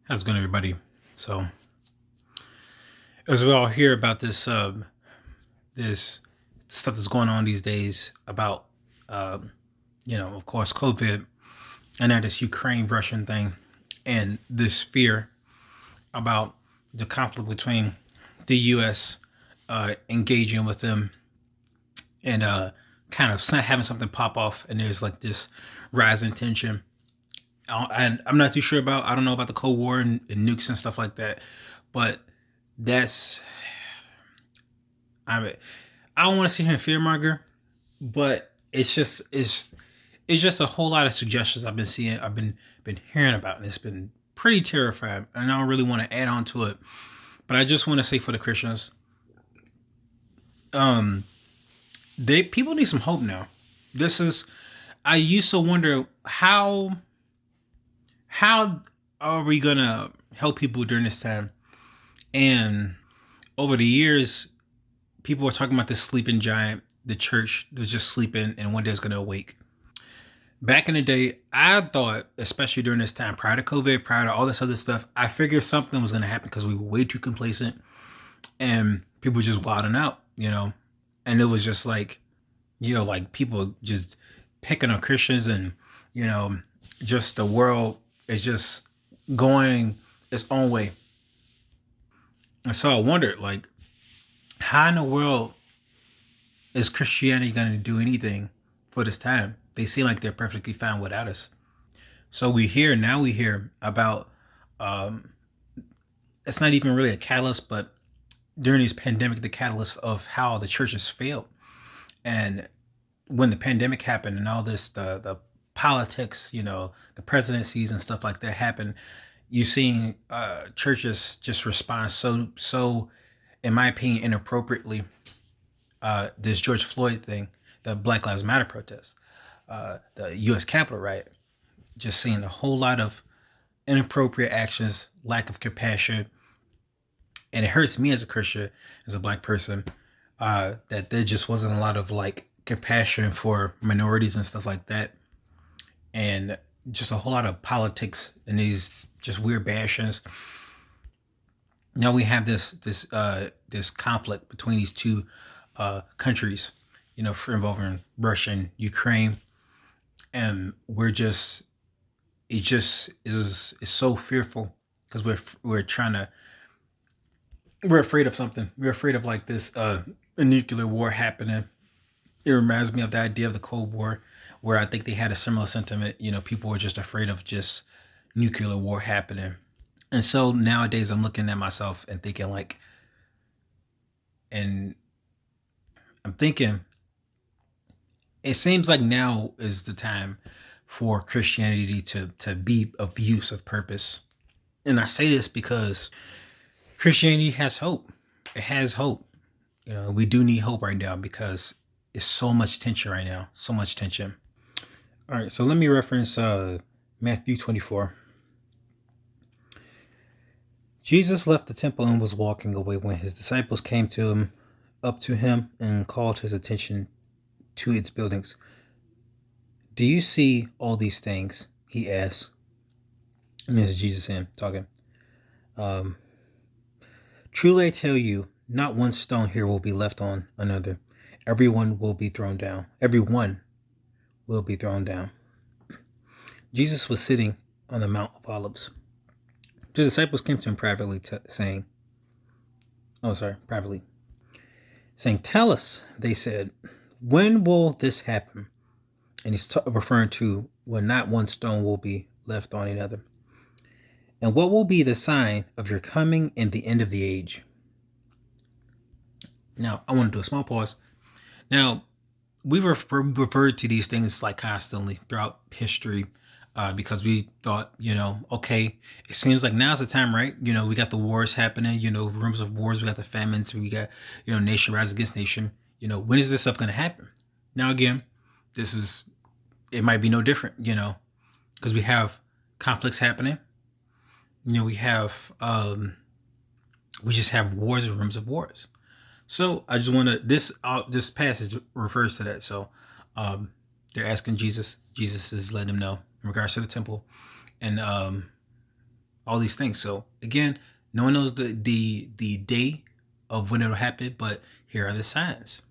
How's it going, everybody? So, as we all hear about this stuff that's going on these days about, um, of course, COVID, and now this Ukraine Russian thing, and this fear about the conflict between the U.S. Engaging with them and kind of having something pop off, and there's like this rising tension. And I'm not too sure about. I don't know about the Cold War and nukes and stuff like that, but that's I mean, I don't want to see him fearmonger, but it's just a whole lot of suggestions I've been seeing. I've been hearing about, and it's been pretty terrifying. And I don't really want to add on to it, but I just want to say for the Christians, um, they people need some hope now. This is I used to wonder how are we gonna help people during this time, and over the years people were talking about this sleeping giant, the church was just sleeping, and one day it's going to awake. Back in the day, I thought, especially during this time, prior to COVID, prior to all this other stuff, I figured something was going to happen because we were way too complacent and people were just wilding out. And it was just like people just picking on Christians and, you know, just the world is just going its own way. And so I wondered, like, how in the world is Christianity going to do anything for this time? They seem like they're perfectly fine without us. So we hear about um, it's not even really a catalyst, but during this pandemic, the catalyst of how the church has failed. And when the pandemic happened and all this, the politics, the presidencies and stuff like that happened, you seen churches just respond so, in my opinion, inappropriately. This George Floyd thing, the Black Lives Matter protest, the U.S. Capitol riot, just seeing a whole lot of inappropriate actions, lack of compassion, and it hurts me as a Christian, as a Black person, that there just wasn't a lot of like compassion for minorities and stuff like that, and just a whole lot of politics and these just weird bashings. Now we have this conflict between these two countries, for involving Russia and Ukraine, and it just is so fearful because we're afraid of something. We're afraid of like this a nuclear war happening. It reminds me of the idea of the Cold War, where I think they had a similar sentiment. People were just afraid of just nuclear war happening. And so nowadays I'm looking at myself and thinking like, and I'm thinking it seems like now is the time for Christianity to be of use of purpose. And I say this because Christianity has hope. It has hope. We do need hope right now because it's so much tension right now. So much tension. All right, so let me reference Matthew 24. Jesus left the temple and was walking away when his disciples came up to him and called his attention to its buildings. Do you see all these things? He asked. And this is Jesus him talking. Um, Truly I tell you, not one stone here will be left on another. Everyone will be thrown down. Everyone will be thrown down. Jesus was sitting on the Mount of Olives. The disciples came to him privately, privately, saying, "Tell us," they said, "when will this happen?" And he's referring to when not one stone will be left on another. "And what will be the sign of your coming and the end of the age?" Now, I want to do a small pause. Now, we referred to these things like constantly throughout history because we thought, okay, it seems like now's the time, right? We got the wars happening, rumors of wars, we got the famines, we got, nation rise against nation. When is this stuff going to happen? Now, again, it might be no different, because we have conflicts happening. We just have wars and rumors of wars. So I just want to this passage refers to that. So they're asking Jesus. Jesus is letting them know in regards to the temple, and all these things. So again, no one knows the day of when it'll happen, but here are the signs.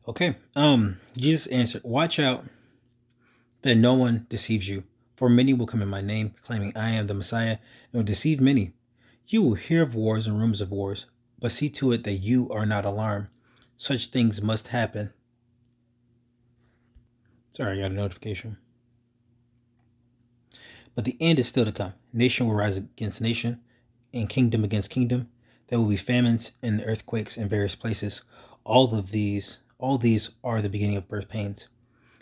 Okay. Jesus answered, "Watch out that no one deceives you, for many will come in my name, claiming I am the Messiah, and will deceive many. You will hear of wars and rumors of wars, but see to it that you are not alarmed. Such things must happen." Sorry, I got a notification. "But the end is still to come. Nation will rise against nation, and kingdom against kingdom. There will be famines and earthquakes in various places. All these are the beginning of birth pains.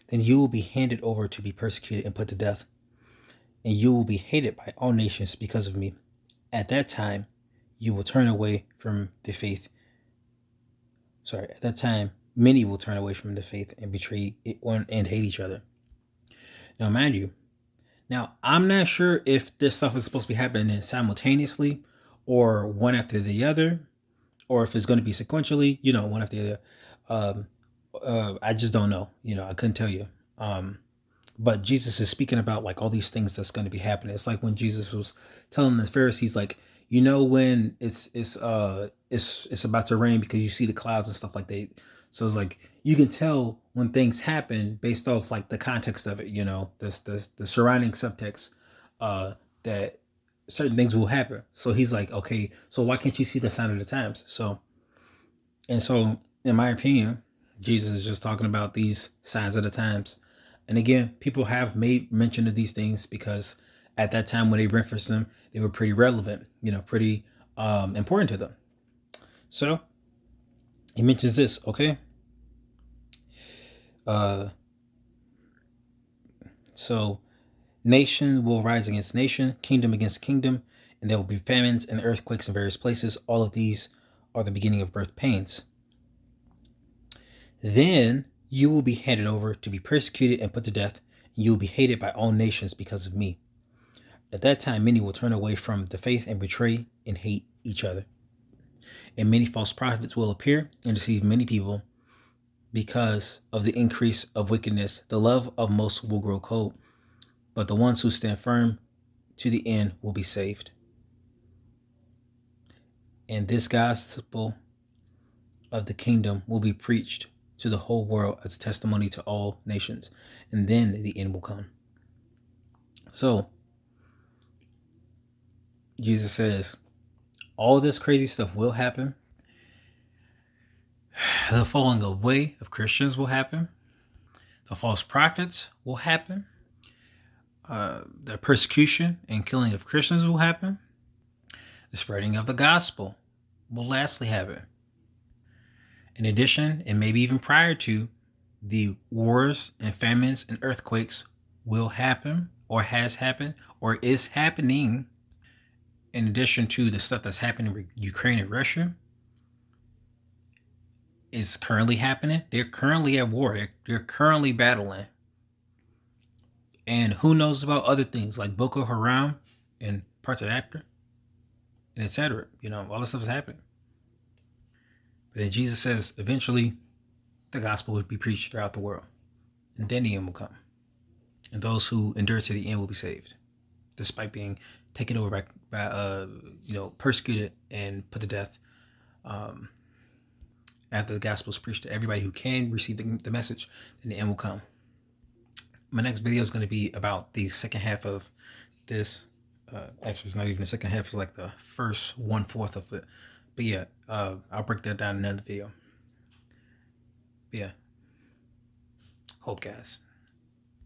Then you will be handed over to be persecuted and put to death, and you will be hated by all nations because of me. At that time, you will turn away from the faith. At that time, many will turn away from the faith and betray it and hate each other." Now, mind you, I'm not sure if this stuff is supposed to be happening simultaneously or one after the other, or if it's going to be sequentially, one after the other. I just don't know. I couldn't tell you. But Jesus is speaking about like all these things that's going to be happening. It's like when Jesus was telling the Pharisees, like, when it's about to rain because you see the clouds and stuff like that. So it's like you can tell when things happen based off like the context of it. The surrounding subtext that certain things will happen. So he's like, okay, so why can't you see the sign of the times? So in my opinion, Jesus is just talking about these signs of the times. And again, people have made mention of these things because at that time when they referenced them, they were pretty relevant, pretty important to them. So he mentions this, okay? So nation will rise against nation, kingdom against kingdom, and there will be famines and earthquakes in various places. All of these are the beginning of birth pains. Then you will be handed over to be persecuted and put to death, and you will be hated by all nations because of me. At that time, many will turn away from the faith and betray and hate each other. And many false prophets will appear and deceive many people. Because of the increase of wickedness, the love of most will grow cold, but the ones who stand firm to the end will be saved. And this gospel of the kingdom will be preached to the whole world as a testimony to all nations, and then the end will come. So Jesus says all this crazy stuff will happen. The falling away of Christians will happen. The false prophets will happen. The persecution and killing of Christians will happen. The spreading of the gospel will lastly happen. In addition, and maybe even prior to, the wars and famines and earthquakes will happen, or has happened, or is happening. In addition to the stuff that's happening in Ukraine and Russia, is currently happening. They're currently at war. They're currently battling. And who knows about other things like Boko Haram in parts of Africa, and etc. All this stuff is happening. But then Jesus says eventually the gospel will be preached throughout the world, and then the end will come, and those who endure to the end will be saved, despite being taken over by persecuted and put to death. After the gospel is preached to everybody who can receive the message, then the end will come. My next video is going to be about the second half of this. Actually, it's not even the second half. It's like the first 1/4 of it. But yeah, I'll break that down in another video. But yeah. Hope, guys.